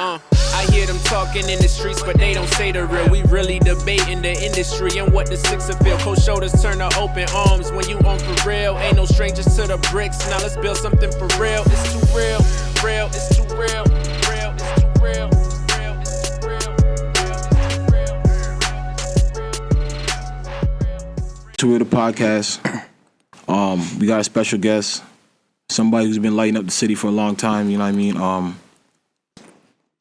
I hear them talking in the streets, but they don't say the real. We really debating the industry and what the six will feel. Cold shoulders turn to open arms when you on for real. Ain't no strangers to the bricks. Now let's build something for real. It's too real, real, it's too real, real, it's too real. To the podcast, we got a special guest, somebody who's been lighting up the city for a long time. You know what I mean?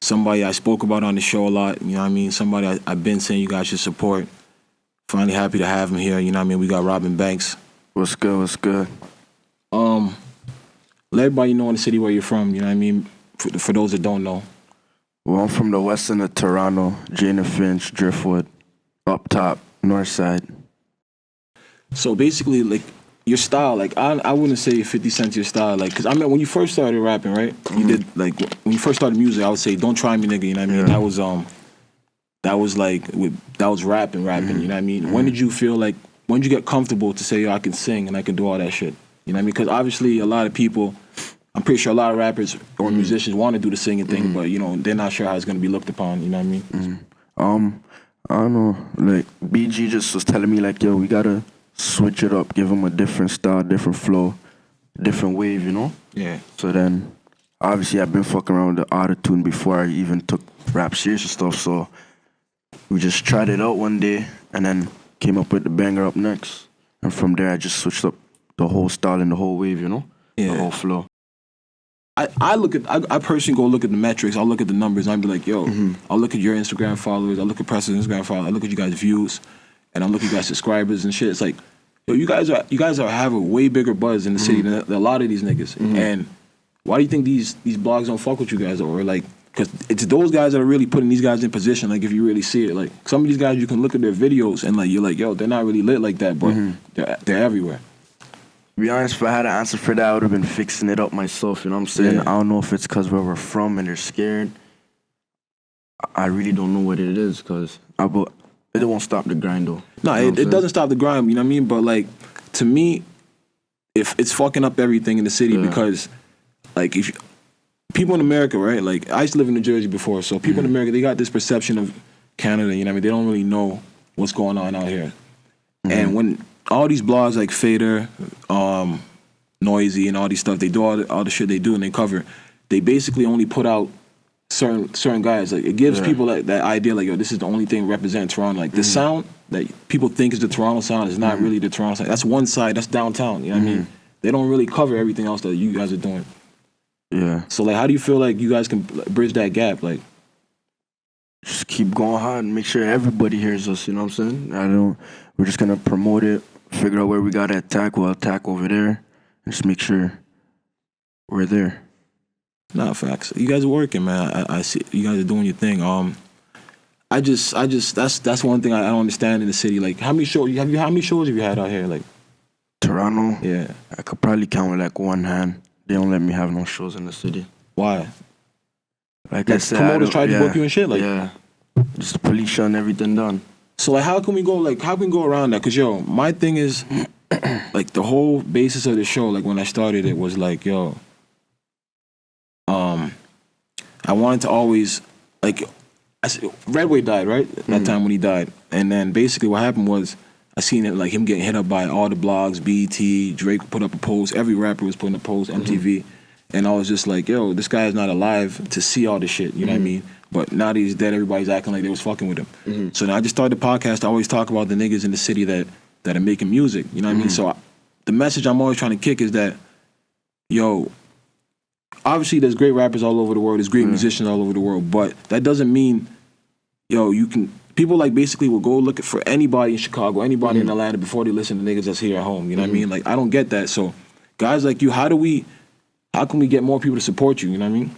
Somebody I spoke about on the show a lot. You know what I mean? Somebody I've been saying you guys should support. Finally happy to have him here. You know what I mean? We got Robin Banks. What's good? What's good? Let everybody know in the city where you're from. You know what I mean? For those that don't know. Well, I'm from the west end of Toronto, Jane and Finch, Driftwood, up top, north side. So basically, like, your style, like, I wouldn't say 50 Cent's your style, like, because I mean, when you first started rapping, right, you did, like, when you first started music, I would say, don't try me, nigga, you know what I mean? Yeah. That was rapping, you know what I mean? When did you feel like, when did you get comfortable to say, yo, I can sing and I can do all that shit? You know what I mean? Because obviously, a lot of people, I'm pretty sure a lot of rappers or musicians want to do the singing thing, but, you know, they're not sure how it's going to be looked upon, you know what I mean? I don't know, like, BG just was telling me, like, yo, we gotta switch it up, give him a different style, different flow, different wave, you know? Yeah. So then, obviously, I've been fucking around with the auto-tune before I even took rap serious and stuff, so we just tried it out one day and then came up with the banger up next. And from there, I just switched up the whole style and the whole wave, you know? Yeah. The whole flow. I personally go look at the metrics, I'll look at the numbers, and I'll be like, yo, I'll look at your Instagram followers, I'll look at Preston's Instagram followers, I look at you guys' views, and I'm looking at you guys' subscribers and shit. It's like, yo, you guys have a way bigger buzz in the city than a lot of these niggas. And why do you think these blogs don't fuck with you guys, or like, because it's those guys that are really putting these guys in position. Like, if you really see it, like, some of these guys, you can look at their videos and like, you're like, yo, they're not really lit like that, but they're everywhere. To be honest, if I had an answer for that, I would have been fixing it up myself, you know what I'm saying? Yeah. I don't know if it's because where we're from and they're scared. I really don't know what it is, because it won't stop the grind, though. No, it doesn't stop the grind, you know what I mean? But, like, to me, if it's fucking up everything in the city, because, like, people in America, right? Like, I used to live in New Jersey before, so people in America, they got this perception of Canada, you know what I mean? They don't really know what's going on out here. And when all these blogs like Fader, Noisy, and all these stuff, they do all the shit they do and they cover, they basically only put out certain guys. Like, it gives people that idea, like, yo, this is the only thing representing Toronto. Like, the sound that people think is the Toronto sound is not really the Toronto sound. That's one side, that's downtown, you know what I mean? They don't really cover everything else that you guys are doing. Yeah. So, like, how do you feel like you guys can bridge that gap? Like, just keep going hard and make sure everybody hears us, you know what I'm saying? We're just gonna promote it, figure out where we gotta attack, we'll attack over there, and just make sure we're there. Nah, facts. You guys are working, man. I see you guys are doing your thing. I just that's one thing I don't understand in the city. Like, how many shows have you had out here? Like, Toronto? Yeah. I could probably count with like one hand. They don't let me have no shows in the city. Why? Like I said, promoters tried to book you and shit? Like, yeah. Just the police shutting everything down. So, like, how can we go around that? Because, yo, my thing is, like, the whole basis of the show, like, when I started it was like, yo, I wanted to always, like, Redway died, right? That time when he died. And then basically what happened was, I seen it, like, him getting hit up by all the blogs, BET, Drake put up a post, every rapper was putting a post, MTV. And I was just like, yo, this guy is not alive to see all this shit, you know what I mean? But now that he's dead, everybody's acting like they was fucking with him. So now I just started the podcast. I always talk about the niggas in the city that are making music, you know what I mean? So the message I'm always trying to kick is that, yo, obviously there's great rappers all over the world, there's great musicians all over the world, but that doesn't mean, yo, people like basically will go look for anybody in Chicago, anybody in Atlanta before they listen to niggas that's here at home, you know what I mean? Like, I don't get that. So guys like you, how can we get more people to support you, you know what I mean?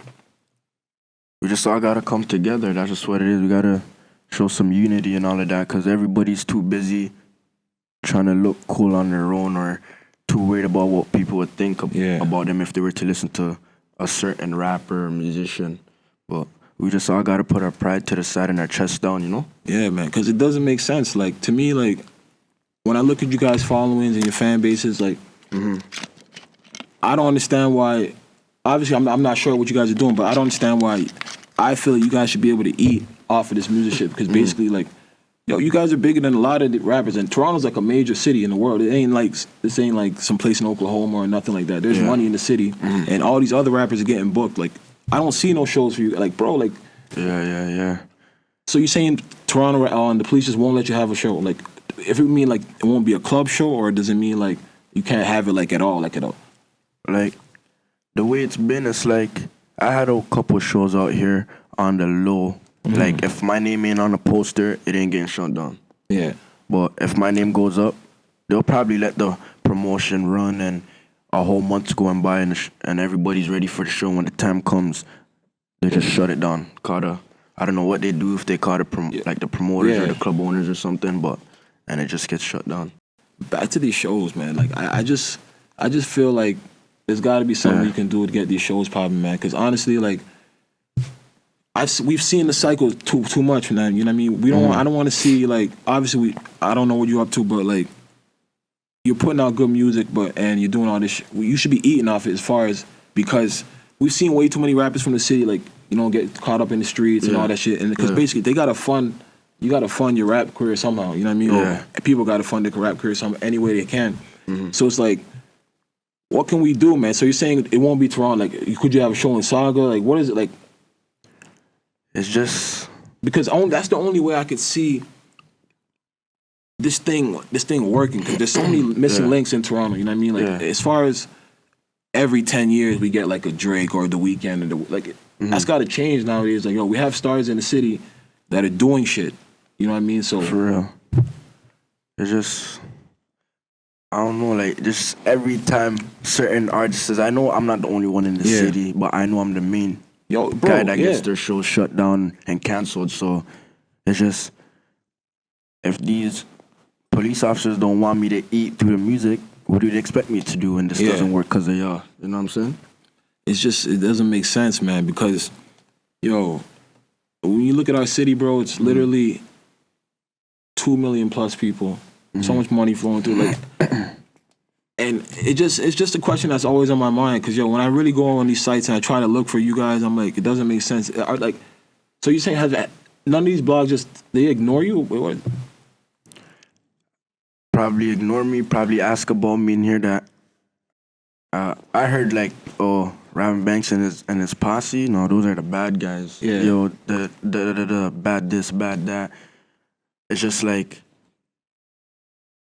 We just all gotta come together. That's just what it is. We gotta show some unity and all of that, because everybody's too busy trying to look cool on their own, or too worried about what people would think about them if they were to listen to a certain rapper or musician. But we just all gotta put our pride to the side and our chest down, you know? Yeah, man, because it doesn't make sense. Like, to me, like, when I look at you guys' followings and your fan bases, like, I don't understand why. Obviously, I'm not sure what you guys are doing, but I don't understand why I feel you guys should be able to eat off of this music shit because basically, like, yo, you guys are bigger than a lot of the rappers, and Toronto's like a major city in the world. It ain't like some place in Oklahoma or nothing like that. There's money in the city, and all these other rappers are getting booked. Like, I don't see no shows for you. Like, bro, like, Yeah. so you saying Toronto and the police just won't let you have a show? Like, if it mean like it won't be a club show, or does it mean like you can't have it like at all? Like the way it's been, it's like I had a couple shows out here on the low. Like if my name ain't on the poster, it ain't getting shut down. Yeah. But if my name goes up, they'll probably let the promotion run and a whole month's going by and everybody's ready for the show. When the time comes, they just shut it down. I don't know what they do if they call like the promoters or the club owners or something, and it just gets shut down. Back to these shows, man. Like I just feel like there's got to be something you can do to get these shows popping, man. Because honestly, like we've seen the cycle too much, man. You know what I mean? We don't. I don't want to see like obviously I don't know what you're up to, but like you're putting out good music, and you're doing all this. You should be eating off it because we've seen way too many rappers from the city like get caught up in the streets and all that shit, and because basically they gotta fund. You gotta fund your rap career somehow. You know what I mean? Yeah. Or people gotta fund their rap career any way they can. So it's like, what can we do, man? So you're saying it won't be Toronto? Like, could you have a show in Saga? Like, what is it like? It's just because that's the only way I could see this thing working. Because there's so many missing links in Toronto. You know what I mean? Like, as far as every 10 years we get like a Drake or The Weeknd, and that's got to change nowadays. Like, we have stars in the city that are doing shit. You know what I mean? So for real, it's just I don't know. Like, just every time certain artists, I know I'm not the only one in the city, but I know I'm the main guy that gets their show shut down and canceled. So it's just if these police officers don't want me to eat through the music, what do they expect me to do when this doesn't work because of y'all? You know what I'm saying? It's just, it doesn't make sense, man, because, when you look at our city, bro, it's literally 2 million plus people. So much money flowing through, like, and it's just a question that's always on my mind, because, when I really go on these sites and I try to look for you guys, I'm like, it doesn't make sense. Like, so you're saying none of these blogs they ignore you? Wait, what? Probably ignore me, probably ask about me in here that I heard like, Raven Banks and his posse, no, those are the bad guys. Yeah. The bad this, bad that. It's just like,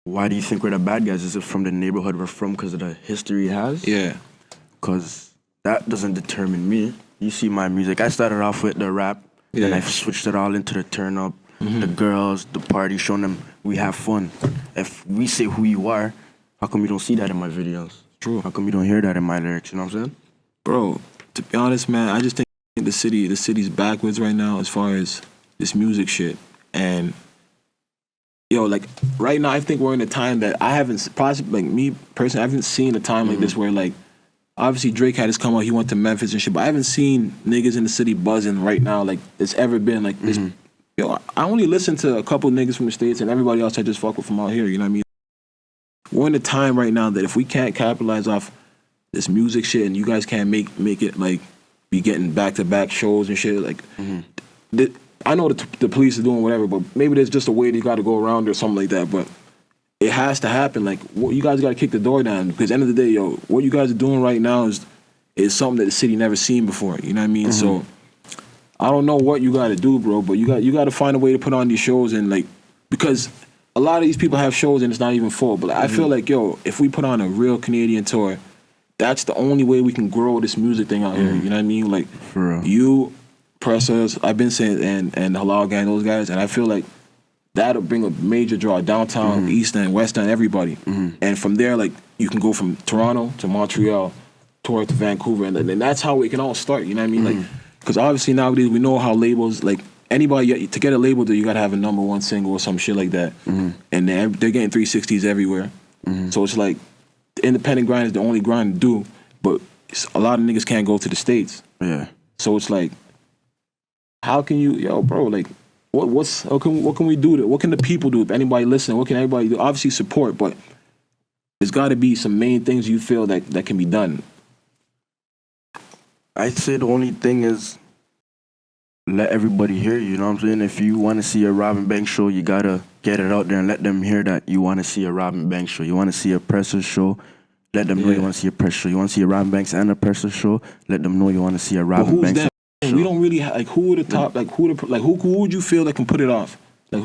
why do you think we're the bad guys? Is it from the neighborhood we're from because of the history it has? Yeah. Because that doesn't determine me. You see my music. I started off with the rap, then I switched it all into the turn up, the girls, the party, showing them we have fun. If we say who you are, how come you don't see that in my videos? True. How come you don't hear that in my lyrics? You know what I'm saying? Bro, to be honest, man, I just think the city's backwards right now as far as this music shit. And like right now, I think we're in a time that I haven't, possibly, like me personally, I haven't seen a time like this where like, obviously Drake had his come out, he went to Memphis and shit, but I haven't seen niggas in the city buzzing right now like it's ever been like this. I only listen to a couple niggas from the States and everybody else I just fuck with from out here, you know what I mean? We're in a time right now that if we can't capitalize off this music shit and you guys can't make it like be getting back-to-back shows and shit, like I know the police are doing whatever, but maybe there's just a way they got to go around or something like that, but it has to happen. Like, you guys got to kick the door down, because at the end of the day, what you guys are doing right now is something that the city never seen before, you know what I mean? So I don't know what you got to do, bro, but you got to find a way to put on these shows, and like, because a lot of these people have shows and it's not even full, but I feel like, if we put on a real Canadian tour, that's the only way we can grow this music thing out here, you know what I mean? Like, for real. You, Pressers, I've been saying, and the Halal Gang, those guys, and I feel like that'll bring a major draw, downtown, East End, West End, everybody. And from there, like, you can go from Toronto to Montreal, tour to Vancouver, and that's how it can all start, you know what I mean? Like, because obviously nowadays we know how labels, like, anybody, to get a label deal, you got to have a #1 single or some shit like that. And they're getting 360s everywhere. So it's like, the independent grind is the only grind to do, but a lot of niggas can't go to the States. Yeah. So it's like, how can you, bro, like, what can we do? What can the people do? If anybody listening, what can everybody do? Obviously support, but there's got to be some main things you feel that can be done. I'd say the only thing is let everybody hear you. You know what I'm saying? If you want to see a Robin Banks show, you gotta get it out there and let them hear that you want to see a Robin Banks show. You want to see a Presser show, let them know you want to see a Presser show. You want to see a Robin Banks and a Presser show, let them know you want to see a Robin Banks show. We don't really like who are the top, like who would you feel that can put it off? Like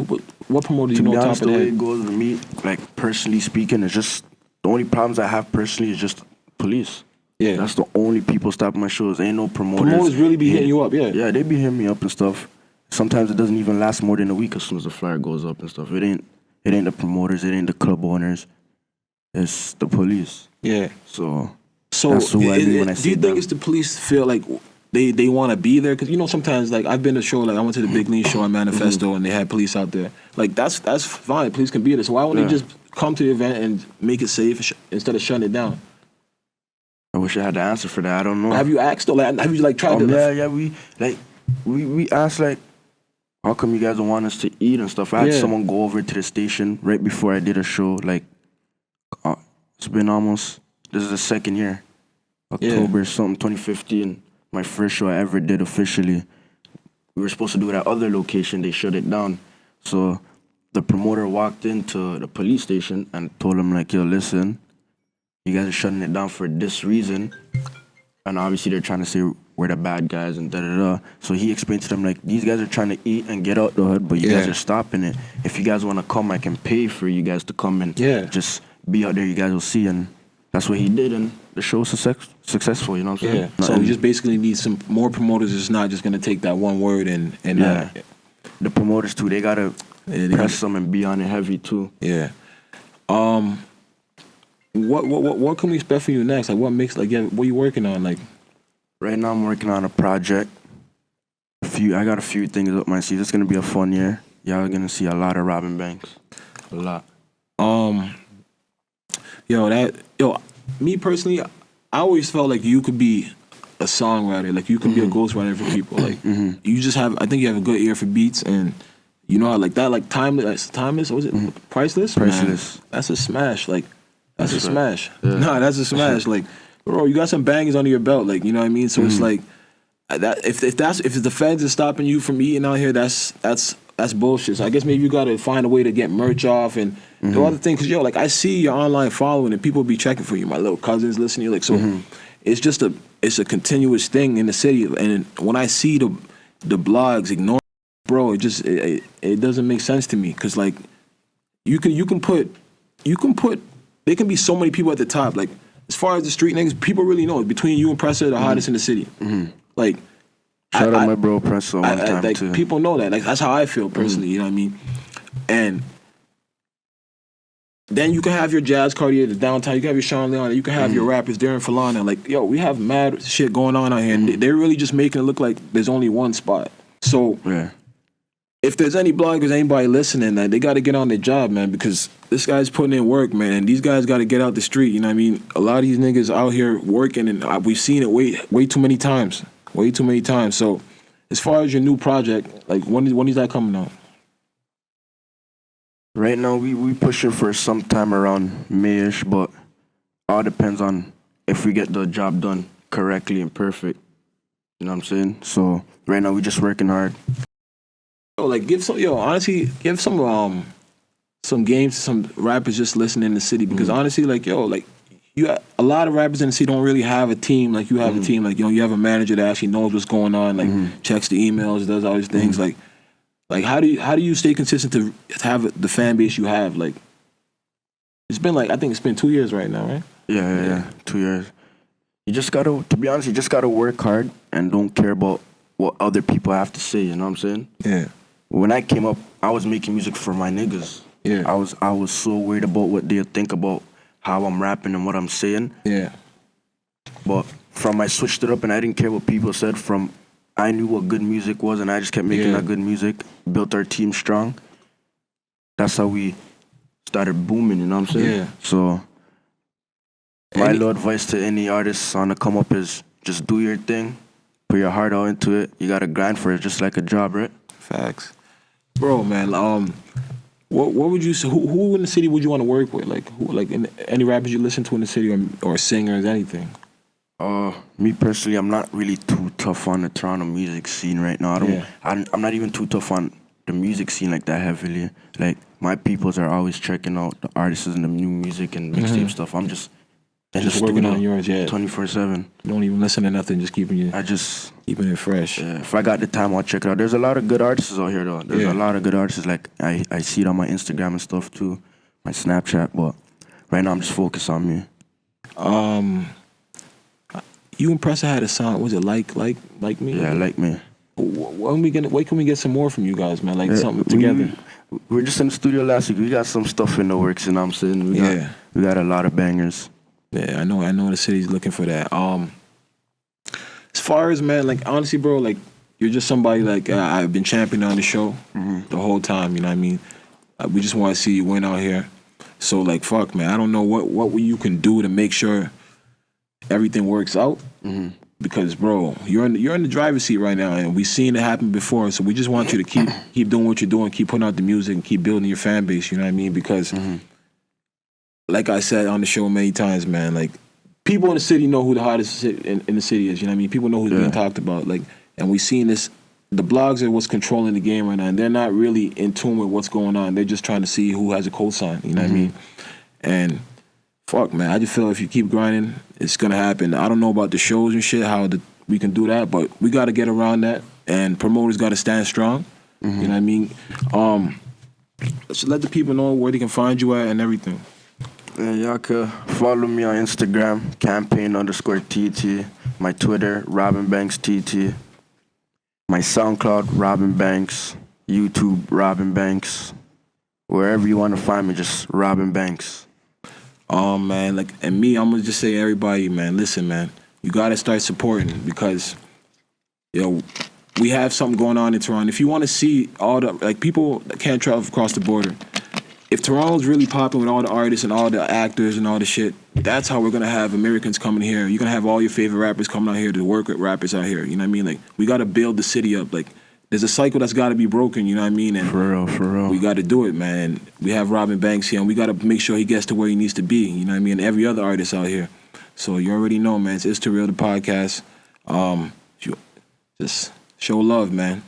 what promoter you know top of the way it goes with me, like personally speaking, it's just the only problems I have personally is just police. Yeah, that's the only people stopping my shows. Ain't no promoters. Promoters really be hitting you up, yeah. Yeah, they be hitting me up and stuff. Sometimes it doesn't even last more than a week as soon as the flyer goes up and stuff. It ain't the promoters, it ain't the club owners. It's the police. Yeah. So that's who I mean when I do see you think them. it's the police feel like they want to be there? Because sometimes like I've been to a show, like I went to the Big Lean show on Manifesto and they had police out there. Like that's fine. Police can be there. So why wouldn't they just come to the event and make it safe instead of shutting it down? I wish I had the answer for that. I don't know. Have you asked though? Like, have you like tried to? Yeah. We asked like, how come you guys don't want us to eat and stuff? I had someone go over to the station right before I did a show. Like, it's been almost. This is the second year, October 2015. My first show I ever did officially. We were supposed to do it at other location. They shut it down. So the promoter walked into the police station and told him like, yo, listen, you guys are shutting it down for this reason. And obviously they're trying to say we're the bad guys and da-da-da. So he explained to them like, these guys are trying to eat and get out the hood, but you guys are stopping it. If you guys want to come, I can pay for you guys to come and just be out there. You guys will see. And that's what he did. And the show was successful, you know what I'm saying? Yeah. So we just basically need some more promoters. It's not just going to take that one word and the promoters too, they got to press them and be on it heavy too. Yeah. What can we expect from you next? Like, what makes what are you working on? Like, right now I'm working on a project. I got a few things up my sleeve. It's gonna be a fun year. Y'all are gonna see a lot of Robin Banks, a lot. Me personally, I always felt like you could be a songwriter. Like you could be a ghostwriter for people. Like you just have. I think you have a good ear for beats and. You know how like that, like timeless. What was it? Priceless. Priceless. Man, that's a smash. Like that's a smash. Yeah. Nah, that's a smash. Like, bro, you got some bangers under your belt. Like, you know what I mean? So it's like that. If the feds are stopping you from eating out here, that's bullshit. So I guess maybe you got to find a way to get merch off and do other things. Cause like I see your online following and people be checking for you. My little cousins listening. Like so, it's just a continuous thing in the city. And when I see the blogs ignore. Bro, it doesn't make sense to me because like you can put there can be so many people at the top. Like as far as the street niggas, people really know between you and Presser, the hottest in the city. Like shout out my bro Presser one time like, too. People know that. Like that's how I feel personally. You know what I mean? And then you can have your Jazz Cartier, the downtown. You can have your Sean Leon. You can have your rappers, Darren Falana. Like yo, we have mad shit going on out here, and they're really just making it look like there's only one spot. So. Yeah. If there's any bloggers, anybody listening, they got to get on their job, man, because this guy's putting in work, man, and these guys got to get out the street, you know what I mean? A lot of these niggas out here working, and we've seen it way too many times. Way too many times. So, as far as your new project, like, when is that coming out? Right now, we pushing for sometime around May-ish, but all depends on if we get the job done correctly and perfect. You know what I'm saying? So, right now, we just working hard. Like give some games to some rappers just listening in the city because honestly like a lot of rappers in the city don't really have a team like you have a team like you have a manager that actually knows what's going on like checks the emails, does all these things like how do you stay consistent to have the fan base you have? Like it's been like I think it's been 2 years right now, right? Yeah. 2 years. You just gotta work hard and don't care about what other people have to say, you know what I'm saying? Yeah. When I came up, I was making music for my niggas. Yeah. I was so worried about what they'll think about how I'm rapping and what I'm saying. Yeah. But I switched it up and I didn't care what people said. I knew what good music was and I just kept making that good music. Built our team strong. That's how we started booming, you know what I'm saying? Yeah. So my little advice to any artists on the come up is just do your thing. Put your heart out into it. You gotta grind for it just like a job, right? Facts. Bro, man, what would you say? Who in the city would you want to work with? Like, any rappers you listen to in the city, or singers, anything? Me personally, I'm not really too tough on the Toronto music scene right now. Yeah. I'm not even too tough on the music scene like that heavily. Like my peoples are always checking out the artists and the new music and mixtape stuff. I'm just in Just the working studio on yours, yeah. 24/7. Don't even listen to nothing, just keeping it fresh. If I got the time, I'll check it out. There's a lot of good artists out here though. There's Yeah. a lot of good artists. Like I see it on my Instagram and stuff too, my Snapchat. But right now, I'm just focused on me. You and Pressa had a song. Was it like me? Yeah, like me. When can we get some more from you guys, man? Like something together. We're just in the studio last week. We got some stuff in the works, and I'm saying we got a lot of bangers. Yeah, I know the city's looking for that. As far as, man, like honestly, bro, like you're just somebody like I've been championing on the show the whole time. You know what I mean? We just want to see you win out here. So like, fuck, man, I don't know what you can do to make sure everything works out. Because, bro, you're in the driver's seat right now, and we've seen it happen before. So we just want you to keep doing what you're doing, keep putting out the music, and keep building your fan base. You know what I mean? Because, like I said on the show many times, man, like people in the city know who the hottest in the city is. You know what I mean? People know who's being talked about. Like, and we've seen this. The blogs are what's controlling the game right now, and they're not really in tune with what's going on. They're just trying to see who has a cosign. You know what I mean? And fuck, man, I just feel if you keep grinding, it's gonna happen. I don't know about the shows and shit, we can do that, but we gotta get around that, and promoters gotta stand strong. You know what I mean? Let's let the people know where they can find you at and everything. Yeah, y'all could follow me on Instagram, campaign_TT. My Twitter, Robin Banks TT. My SoundCloud, Robin Banks. YouTube, Robin Banks. Wherever you want to find me, just Robin Banks. Man, like, and me, I'm gonna just say everybody, man, listen, man, you gotta start supporting because, we have something going on in Toronto. If you want to see all the, like, people that can't travel across the border, if Toronto's really popping with all the artists and all the actors and all the shit, that's how we're gonna have Americans coming here. You're gonna have all your favorite rappers coming out here to work with rappers out here. You know what I mean? Like, we gotta build the city up. Like, there's a cycle that's gotta be broken. You know what I mean? And For real. we gotta do it, man. We have Robin Banks here, and we gotta make sure he gets to where he needs to be. You know what I mean? And every other artist out here. So you already know, man. It's Too Real, the podcast. Just show love, man.